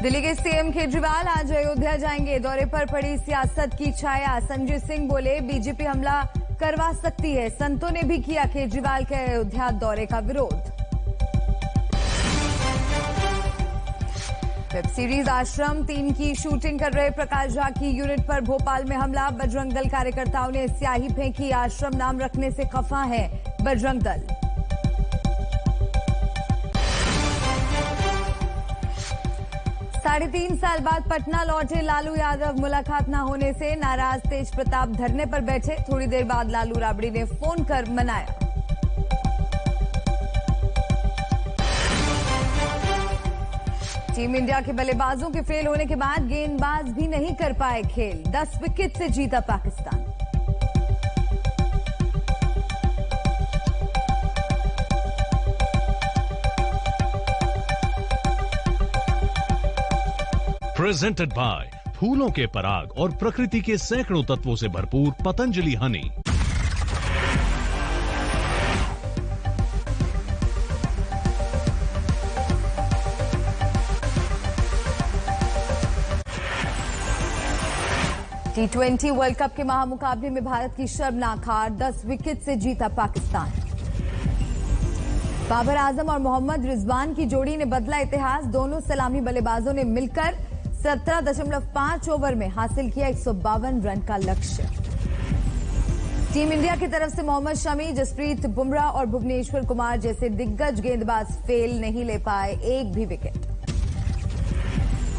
दिल्ली के सीएम केजरीवाल आज अयोध्या जाएंगे। दौरे पर पड़ी सियासत की छाया। संजय सिंह बोले बीजेपी हमला करवा सकती है। संतों ने भी किया केजरीवाल के अयोध्या दौरे का विरोध। वेब सीरीज आश्रम 3 की शूटिंग कर रहे प्रकाश झा की यूनिट पर भोपाल में हमला। बजरंग दल कार्यकर्ताओं ने स्याही फेंकी। आश्रम नाम रखने से खफा है बजरंग दल। साढ़े 3 साल बाद पटना लौटे लालू यादव। मुलाकात न होने से नाराज तेज प्रताप धरने पर बैठे। थोड़ी देर बाद लालू राबड़ी ने फोन कर मनाया। टीम इंडिया के बल्लेबाजों के फेल होने के बाद गेंदबाज भी नहीं कर पाए खेल। 10 विकेट से जीता पाकिस्तान। प्रेजेंटेड बाय फूलों के पराग और प्रकृति के सैकड़ों तत्वों से भरपूर Patanjali Honey. T20 world cup के महामुकाबले में भारत की शर्मनाक हार। 10 विकेट से जीता पाकिस्तान। बाबर आजम और मोहम्मद रिजवान की जोड़ी ने बदला इतिहास। दोनों सलामी बल्लेबाजों ने मिलकर 17.5 ओवर में हासिल किया 152 रन का लक्ष्य। टीम इंडिया की तरफ से मोहम्मद शमी, जसप्रीत बुमराह और भुवनेश्वर कुमार जैसे दिग्गज गेंदबाज फेल नहीं ले पाए एक भी विकेट।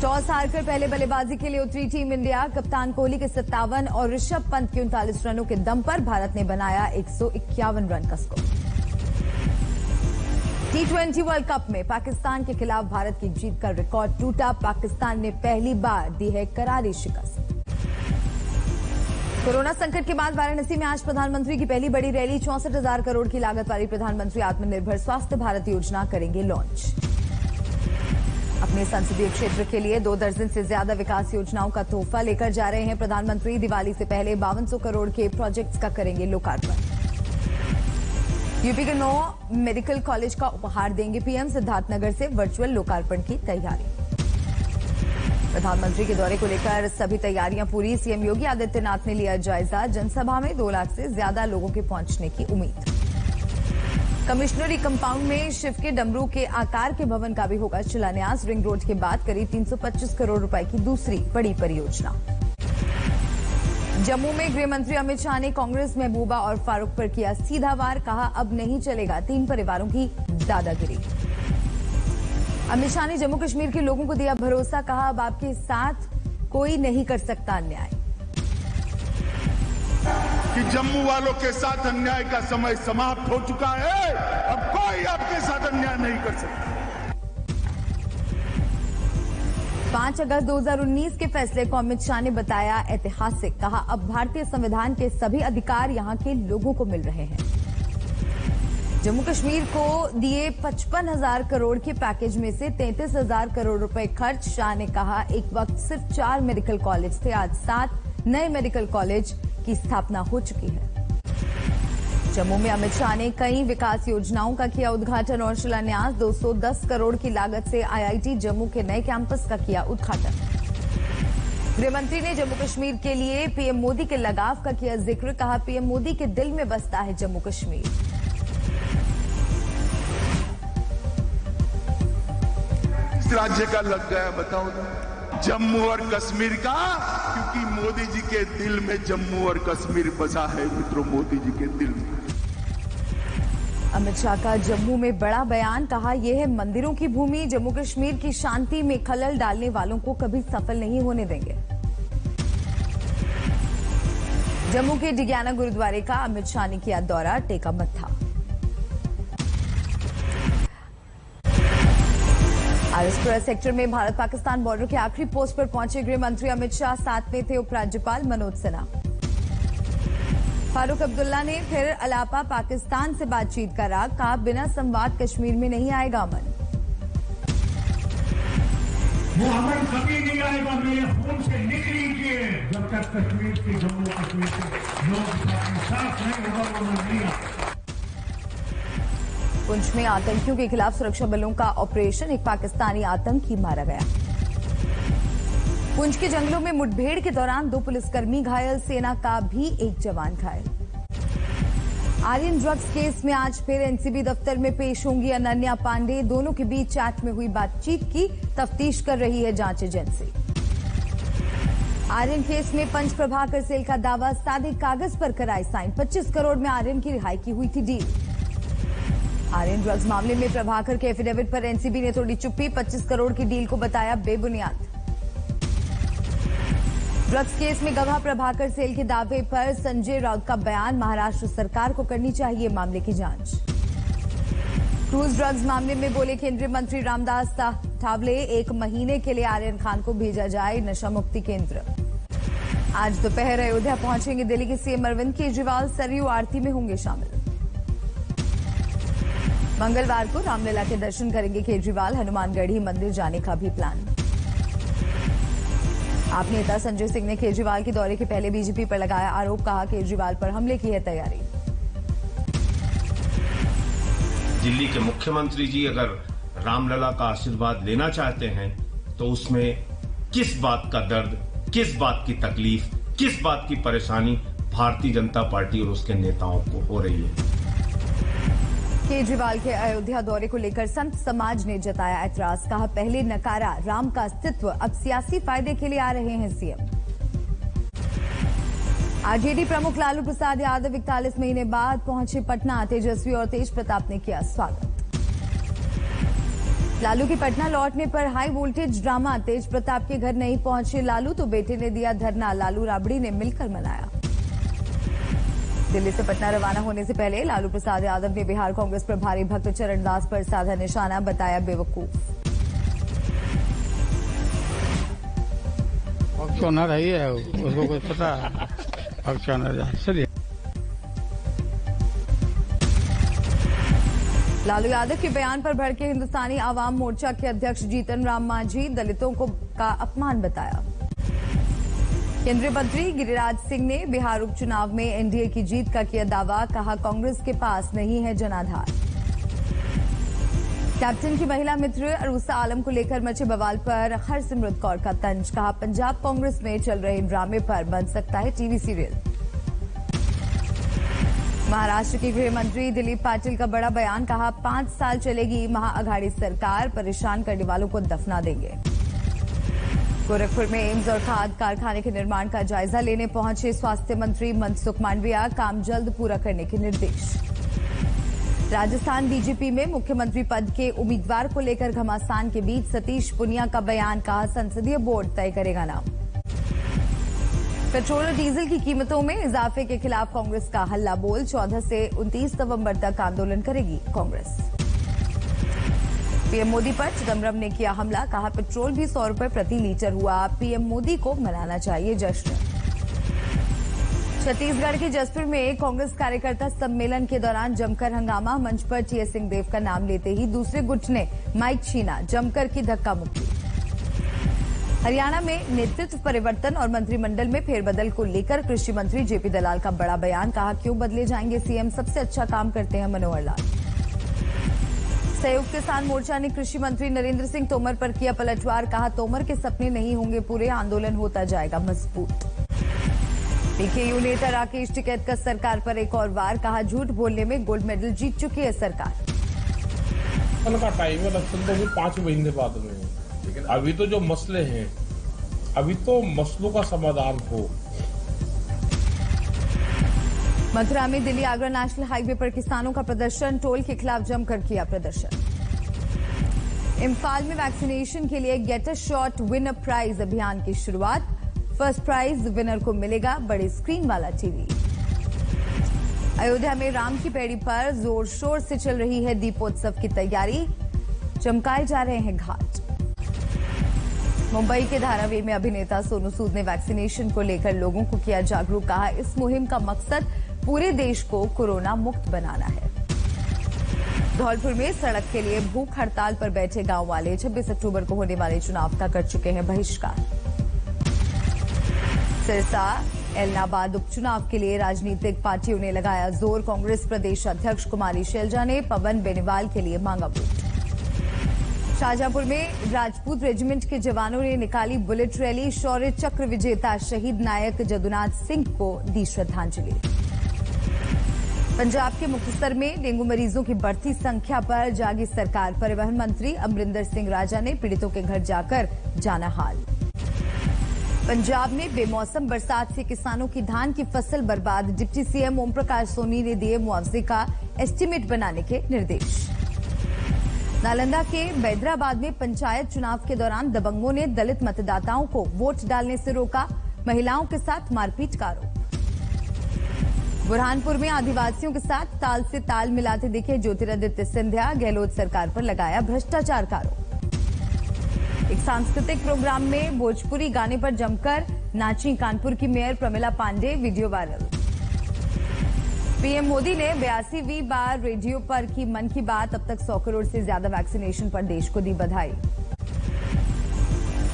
टॉस हारकर पहले बल्लेबाजी के लिए उतरी टीम इंडिया। कप्तान कोहली के 57 और ऋषभ पंत के 39 रनों के दम पर भारत ने बनाया 151 रन का स्कोर। T20 वर्ल्ड कप में पाकिस्तान के खिलाफ भारत की जीत का रिकॉर्ड टूटा। पाकिस्तान ने पहली बार दी है करारी शिकस्त। कोरोना संकट के बाद वाराणसी में आज प्रधानमंत्री की पहली बड़ी रैली। 64,000 करोड़ की लागत वाली प्रधानमंत्री आत्मनिर्भर स्वास्थ्य भारत योजना करेंगे लॉन्च। अपने संसदीय क्षेत्र के लिए 2 दर्जन से ज्यादा विकास योजनाओं का तोहफा लेकर जा रहे हैं प्रधानमंत्री। दिवाली से पहले 5200 करोड़ के प्रोजेक्ट्स का करेंगे लोकार्पण। यूपी के 9 मेडिकल कॉलेज का उपहार देंगे पीएम। सिद्धार्थनगर से वर्चुअल लोकार्पण की तैयारी। प्रधानमंत्री के दौरे को लेकर सभी तैयारियां पूरी। सीएम योगी आदित्यनाथ ने लिया जायजा। जनसभा में 2 लाख से ज्यादा लोगों के पहुंचने की उम्मीद। कमिश्नरी कंपाउंड में शिव के डमरू के आकार के भवन का भी होगा शिलान्यास। रिंग रोड के बाद करीब 325 करोड़ रुपए की दूसरी बड़ी परियोजना। जम्मू में गृह मंत्री अमित शाह ने कांग्रेस महबूबा और फारूक पर किया सीधा वार। कहा अब नहीं चलेगा 3 परिवारों की दादागिरी। अमित शाह ने जम्मू कश्मीर के लोगों को दिया भरोसा। कहा अब आपके साथ कोई नहीं कर सकता अन्याय। कि जम्मू वालों के साथ अन्याय का समय समाप्त हो चुका है। अब कोई आपके साथ अन्याय नहीं कर सकता। 5 अगस्त 2019 के फैसले को अमित शाह ने बताया ऐतिहासिक। कहा अब भारतीय संविधान के सभी अधिकार यहां के लोगों को मिल रहे हैं। जम्मू कश्मीर को दिए 55,000 करोड़ के पैकेज में से 33,000 करोड़ रुपए खर्च। शाह ने कहा एक वक्त सिर्फ 4 मेडिकल कॉलेज थे, आज 7 नए मेडिकल कॉलेज की स्थापना हो चुकी है। जम्मू में अमित शाह ने कई विकास योजनाओं का किया उद्घाटन और शिलान्यास। 210 करोड़ की लागत से आईआईटी जम्मू के नए कैंपस का किया उद्घाटन। गृहमंत्री ने जम्मू कश्मीर के लिए पीएम मोदी के लगाव का किया जिक्र। कहा पीएम मोदी के दिल में बसता है जम्मू कश्मीर। इस राज्य का लग गया बताओ जम्मू और कश्मीर का, क्योंकि मोदी जी के दिल में जम्मू और कश्मीर बसा है मित्रों, मोदी जी के दिल में। अमित शाह का जम्मू में बड़ा बयान। कहा यह है मंदिरों की भूमि। जम्मू कश्मीर की शांति में खलल डालने वालों को कभी सफल नहीं होने देंगे। जम्मू के डिग्याना गुरुद्वारे का अमित शाह ने किया दौरा, टेका मत्था। आरएसपुरा सेक्टर में भारत पाकिस्तान बॉर्डर के आखिरी पोस्ट पर पहुंचे गृह मंत्री अमित शाह। साथ में थे उपराज्यपाल मनोज सिन्हा। फारूक अब्दुल्ला ने फिर अलापा पाकिस्तान से बातचीत का राग। कहा बिना संवाद कश्मीर में नहीं आएगा अमन। वो अमन कभी नहीं आएगा मेरे खून से लिख लीजिए। जब तक कश्मीर के जम्मू कश्मीर के लोग साफ नहीं होगा वो अमन नहीं आएगा। पुंछ में आतंकियों के खिलाफ सुरक्षा बलों का ऑपरेशन। एक पाकिस्तानी आतंकी मारा गया। पुंछ के जंगलों में मुठभेड़ के दौरान 2 पुलिसकर्मी घायल, सेना का भी एक जवान घायल। आर्यन ड्रग्स केस में आज फिर एनसीबी दफ्तर में पेश होंगी अनन्या पांडे। दोनों के बीच चैट में हुई बातचीत की तफ्तीश कर रही है जांच एजेंसी। आर्यन केस में पंच प्रभाकर सेल का दावा, सादे कागज पर कराए साइन। 25 करोड़ में आर्यन की रिहाई की हुई थी डील। आर्यन ड्रग्स मामले में प्रभाकर के एफिडेविट पर एनसीबी ने तोड़ी चुप्पी। 25 करोड़ की डील को बताया बेबुनियाद। ड्रग्स केस में गवाह प्रभाकर सेल के दावे पर संजय राउत का बयान, महाराष्ट्र सरकार को करनी चाहिए मामले की जांच। क्रूज ड्रग्स मामले में बोले केंद्रीय मंत्री रामदास अठावले, 1 महीने के लिए आर्यन खान को भेजा जाए नशा मुक्ति केंद्र। आज दोपहर अयोध्या पहुंचेंगे दिल्ली के सीएम अरविंद केजरीवाल, सरयू आरती में होंगे शामिल। मंगलवार को रामलला के दर्शन करेंगे केजरीवाल, हनुमानगढ़ी मंदिर जाने का भी प्लान। आप नेता संजय सिंह ने केजरीवाल के दौरे के पहले बीजेपी पर लगाया आरोप, कहा केजरीवाल पर हमले की है तैयारी। दिल्ली के मुख्यमंत्री जी अगर रामलला का आशीर्वाद लेना चाहते हैं तो उसमें किस बात का दर्द, किस बात की तकलीफ, किस बात की परेशानी भारतीय जनता पार्टी और उसके नेताओं को हो रही है। केजरीवाल के अयोध्या दौरे को लेकर संत समाज ने जताया ऐतराज, कहा पहले नकारा राम का अस्तित्व, अब सियासी फायदे के लिए आ रहे हैं सीएम। आरजेडी प्रमुख लालू प्रसाद यादव 41 महीने बाद पहुंचे पटना, तेजस्वी और तेज प्रताप ने किया स्वागत। लालू की पटना लौटने पर हाई वोल्टेज ड्रामा, तेज प्रताप के घर नहीं पहुंचे लालू तो बेटे ने दिया धरना, लालू राबड़ी ने मिलकर मनाया। दिल्ली से पटना रवाना होने से पहले लालू प्रसाद यादव ने बिहार कांग्रेस प्रभारी भक्त चरणदास पर साधा निशाना, बताया बेवकूफ। तो न रही है, उसको कुछ पता चलिए। लालू यादव के बयान पर भड़के हिंदुस्तानी आवाम मोर्चा के अध्यक्ष जीतन राम मांझी, दलितों को का अपमान बताया। केंद्रीय मंत्री गिरिराज सिंह ने बिहार उपचुनाव में एनडीए की जीत का किया दावा, कहा कांग्रेस के पास नहीं है जनाधार। कैप्टन की महिला मित्र अरूसा आलम को लेकर मचे बवाल पर हरसिमरत कौर का तंज, कहा पंजाब कांग्रेस में चल रहे ड्रामे पर बन सकता है टीवी सीरियल। महाराष्ट्र के गृह मंत्री दिलीप पाटिल का बड़ा बयान, कहा 5 साल चलेगी महाअघाड़ी सरकार, परेशान करने वालों को दफना देंगे। गोरखपुर में एम्स और खाद कारखाने के निर्माण का जायजा लेने पहुंचे स्वास्थ्य मंत्री मनसुख मांडविया, काम जल्द पूरा करने के निर्देश। राजस्थान बीजेपी में मुख्यमंत्री पद के उम्मीदवार को लेकर घमासान के बीच सतीश पुनिया का बयान, कहा संसदीय बोर्ड तय करेगा नाम। पेट्रोल और डीजल की कीमतों में इजाफे के खिलाफ कांग्रेस का हल्ला बोल, 14 से 29 नवंबर तक आंदोलन करेगी कांग्रेस। पीएम मोदी पर चिदम्बरम ने किया हमला, कहा पेट्रोल भी 100 रुपए प्रति लीटर हुआ, पीएम मोदी को मनाना चाहिए जश्न। छत्तीसगढ़ के जसपुर में कांग्रेस कार्यकर्ता सम्मेलन के दौरान जमकर हंगामा, मंच पर टीएस सिंहदेव का नाम लेते ही दूसरे गुट ने माइक छीना, जमकर की धक्का मुक्की। हरियाणा में नेतृत्व परिवर्तन और मंत्रिमंडल में फेरबदल को लेकर कृषि मंत्री जेपी दलाल का बड़ा बयान, कहा क्यों बदले जाएंगे सीएम, सबसे अच्छा काम करते हैं मनोहर लाल। संयुक्त किसान मोर्चा ने कृषि मंत्री नरेंद्र सिंह तोमर पर किया पलटवार, कहा तोमर के सपने नहीं होंगे पूरे, आंदोलन होता जाएगा मजबूत। पीकेयू नेता राकेश टिकैत का सरकार पर एक और वार, कहा झूठ बोलने में गोल्ड मेडल जीत चुकी है सरकार। का टाइम है, इलेक्शन तो भी 5 महीने बाद में, लेकिन अभी तो जो मसले हैं, अभी तो मसलों का समाधान हो। मथुरा में दिल्ली आगरा नेशनल हाईवे पर किसानों का प्रदर्शन, टोल के खिलाफ जमकर किया प्रदर्शन। इम्फाल में वैक्सीनेशन के लिए get a shot win a prize अभियान की शुरुआत, फर्स्ट प्राइज विनर को मिलेगा बड़ी स्क्रीन वाला टीवी। अयोध्या में राम की पैड़ी पर जोर शोर से चल रही है दीपोत्सव की तैयारी, चमकाए जा रहे हैं घाट। मुंबई के धारावी में अभिनेता सोनू सूद ने वैक्सीनेशन को लेकर लोगों को किया जागरूक, कहा इस मुहिम का मकसद पूरे देश को कोरोना मुक्त बनाना है। धौलपुर में सड़क के लिए भूख हड़ताल पर बैठे गांव वाले 26 अक्टूबर को होने वाले चुनाव का कर चुके हैं बहिष्कार। सिरसा एलनाबाद उपचुनाव के लिए राजनीतिक पार्टियों ने लगाया जोर, कांग्रेस प्रदेश अध्यक्ष कुमारी शैलजा ने पवन बेनीवाल के लिए मांगा वोट। शाहजहांपुर में राजपूत रेजिमेंट के जवानों ने निकाली बुलेट रैली। शौर्य चक्र विजेता शहीद नायक जदुनाथ सिंह को दी श्रद्धांजलि। पंजाब के मुक्तसर में डेंगू मरीजों की बढ़ती संख्या पर जागी सरकार। परिवहन मंत्री अमरिंदर सिंह राजा ने पीड़ितों के घर जाकर जाना हाल। पंजाब में बेमौसम बरसात से किसानों की धान की फसल बर्बाद। डिप्टी सीएम ओम प्रकाश सोनी ने दिए मुआवजे का एस्टीमेट बनाने के निर्देश। नालंदा के बैदराबाद में पंचायत चुनाव के दौरान दबंगों ने दलित मतदाताओं को वोट डालने से रोका। महिलाओं के साथ मारपीट का आरोप। बुरहानपुर में आदिवासियों के साथ ताल से ताल मिलाते दिखे ज्योतिरादित्य सिंधिया। गहलोत सरकार पर लगाया भ्रष्टाचार का आरोप। एक सांस्कृतिक प्रोग्राम में भोजपुरी गाने पर जमकर नाची कानपुर की mayor Pramila Pandey. Video viral. PM Modi ने 82वीं बार रेडियो पर की मन की बात। अब तक 100 करोड़ से ज्यादा वैक्सीनेशन पर देश को दी बधाई।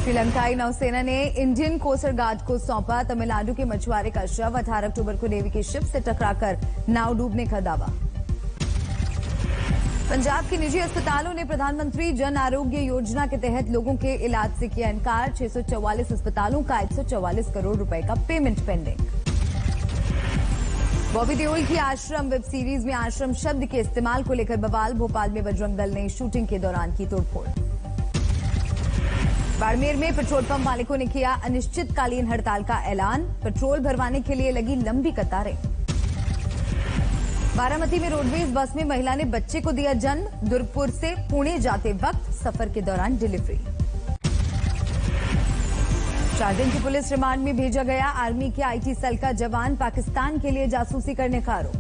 श्रीलंकाई नौसेना ने इंडियन कोस्टल गार्ड को सौंपा तमिलनाडु के मछुआरे का शव। 18 अक्टूबर को नेवी के शिप से टकराकर नाव डूबने का दावा। पंजाब के निजी अस्पतालों ने प्रधानमंत्री जन आरोग्य योजना के तहत लोगों के इलाज से किया इनकार। 644 अस्पतालों का 144 करोड़ रुपए का पेमेंट पेंडिंग। बॉबी देओल की आश्रम वेब सीरीज में आश्रम शब्द के इस्तेमाल को लेकर बवाल। भोपाल में बजरंग दल ने शूटिंग के दौरान की तोड़फोड़। बाड़मेर में पेट्रोल पंप मालिकों ने किया अनिश्चितकालीन हड़ताल का ऐलान। पेट्रोल भरवाने के लिए लगी लंबी कतारें। बारामती में रोडवेज बस में महिला ने बच्चे को दिया जन्म। दुर्गपुर से पुणे जाते वक्त सफर के दौरान डिलीवरी। 4 दिन की पुलिस रिमांड में भेजा गया। आर्मी के आईटी सेल का जवान पाकिस्तान के लिए जासूसी करने का आरोप।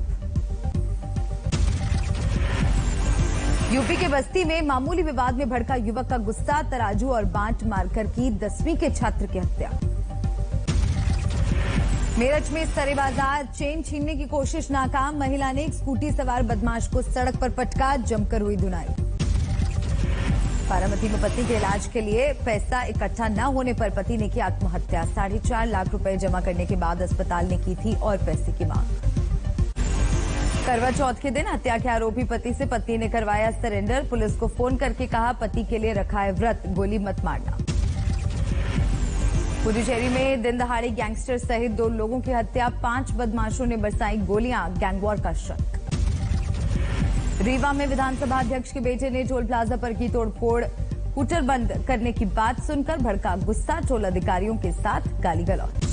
यूपी के बस्ती में मामूली विवाद में भड़का युवक का गुस्सा। तराजू और बांट मारकर की 10वीं के छात्र की हत्या। मेरठ में सरे बाजार चेन छीनने की कोशिश नाकाम। महिला ने एक स्कूटी सवार बदमाश को सड़क पर पटका। जमकर हुई धुनाई। बारामती में पति के इलाज के लिए पैसा इकट्ठा न होने पर पति ने की आत्महत्या। 4.5 लाख रुपए जमा करने के बाद अस्पताल ने की थी और पैसे की मांग। करवा चौथ के दिन हत्या के आरोपी पति से पत्नी ने करवाया सरेंडर। पुलिस को फोन करके कहा पति के लिए रखा है व्रत, गोली मत मारना। पुडुचेरी में दिन दहाड़े गैंगस्टर सहित 2 लोगों की हत्या। 5 बदमाशों ने बरसाई गोलियां। गैंगवॉर का शक। रीवा में विधानसभा अध्यक्ष के बेटे ने टोल प्लाजा पर की तोड़फोड़। स्कूटर बंद करने की बात सुनकर भड़का गुस्सा। टोल अधिकारियों के साथ गाली गलौज।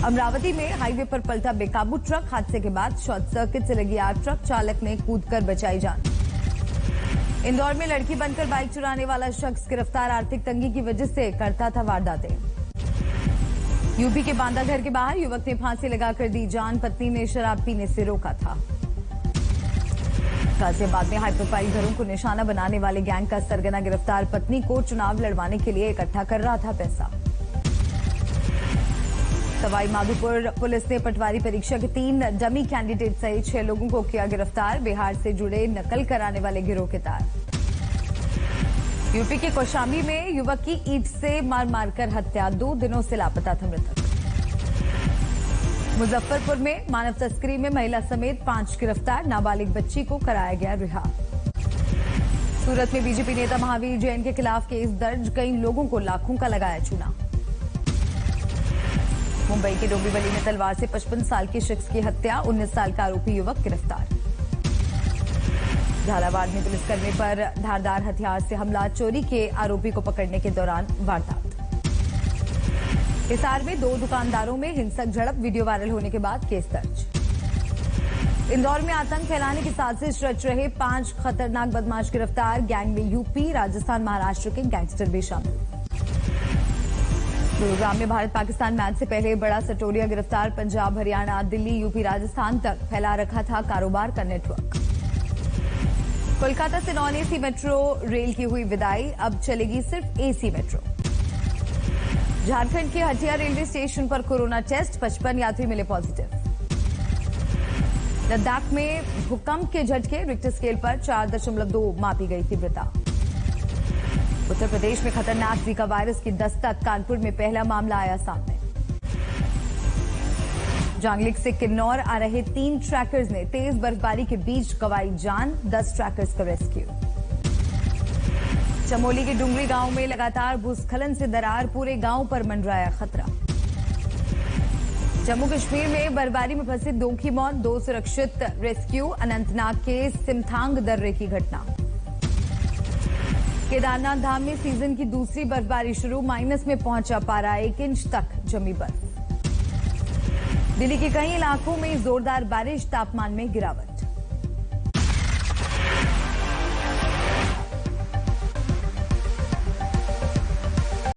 अमरावती में हाईवे पर पलटा बेकाबू ट्रक। हादसे के बाद शॉर्ट सर्किट से लगी आग। ट्रक चालक ने कूदकर बचाई जान। इंदौर में लड़की बनकर बाइक चुराने वाला शख्स गिरफ्तार। आर्थिक तंगी की वजह से करता था वारदातें। यूपी के बांदा घर के बाहर युवक ने फांसी लगाकर दी जान। पत्नी ने शराब पीने से रोका था। गाजियाबाद में हाई प्रोफाइल घरों को निशाना बनाने वाले गैंग का सरगना गिरफ्तार। पत्नी को चुनाव लड़वाने के लिए इकट्ठा कर रहा था पैसा। सवाई माधोपुर पुलिस ने पटवारी परीक्षा के 3 डमी कैंडिडेट सहित 6 लोगों को किया गिरफ्तार। बिहार से जुड़े नकल कराने वाले गिरोह के तार। यूपी के कौशाम्बी में युवक की ईंट से मार मारकर हत्या। 2 दिनों से लापता था मृतक। मुजफ्फरपुर में मानव तस्करी में महिला समेत 5 गिरफ्तार। नाबालिग बच्ची को कराया गया रिहा। सूरत में बीजेपी नेता महावीर जैन के खिलाफ केस दर्ज। कई लोगों को लाखों का लगाया चूना। मुंबई के डोंबिवली में तलवार से 55 साल के शख्स की हत्या। 19 साल का आरोपी युवक गिरफ्तार। झालावाड़ में पुलिसकर्मी पर धारदार हथियार से हमला। चोरी के आरोपी को पकड़ने के दौरान वारदात। हिसार में 2 दुकानदारों में हिंसक झड़प। वीडियो वायरल होने के बाद केस दर्ज। इंदौर में आतंक फैलाने की साजिश रच रहे 5 खतरनाक बदमाश गिरफ्तार। गैंग में यूपी, राजस्थान, महाराष्ट्र के गैंगस्टर भी शामिल। गुरुग्राम में भारत पाकिस्तान मैच से पहले बड़ा सटोरिया गिरफ्तार। पंजाब, हरियाणा, दिल्ली, यूपी, राजस्थान तक फैला रखा था कारोबार का नेटवर्क। कोलकाता से नॉन एसी मेट्रो रेल की हुई विदाई। अब चलेगी सिर्फ एसी मेट्रो। झारखंड के हटिया रेलवे स्टेशन पर कोरोना टेस्ट। 55 यात्री मिले पॉजिटिव। लद्दाख में भूकंप के झटके। रिक्टर स्केल पर 4.2 मापी गई तीव्रता। उत्तर प्रदेश में खतरनाक जीका वायरस की दस्तक। कानपुर में पहला मामला आया सामने। जांगलिक से किन्नौर आ रहे 3 ट्रैकर्स ने तेज बर्फबारी के बीच गंवाई जान। 10 ट्रैकर्स का रेस्क्यू। चमोली के डुंगरी गांव में लगातार भूस्खलन से दरार, पूरे गांव पर मंडराया खतरा। जम्मू कश्मीर में बर्फबारी में फंसे 2 की मौत, 2 सुरक्षित रेस्क्यू। अनंतनाग के सिमथांग दर्रे की घटना। केदारनाथ धाम में सीजन की दूसरी बर्फबारी शुरू, माइनस में पहुंचा पारा, 1 इंच तक जमी बर्फ। दिल्ली के कई इलाकों में जोरदार बारिश, तापमान में गिरावट।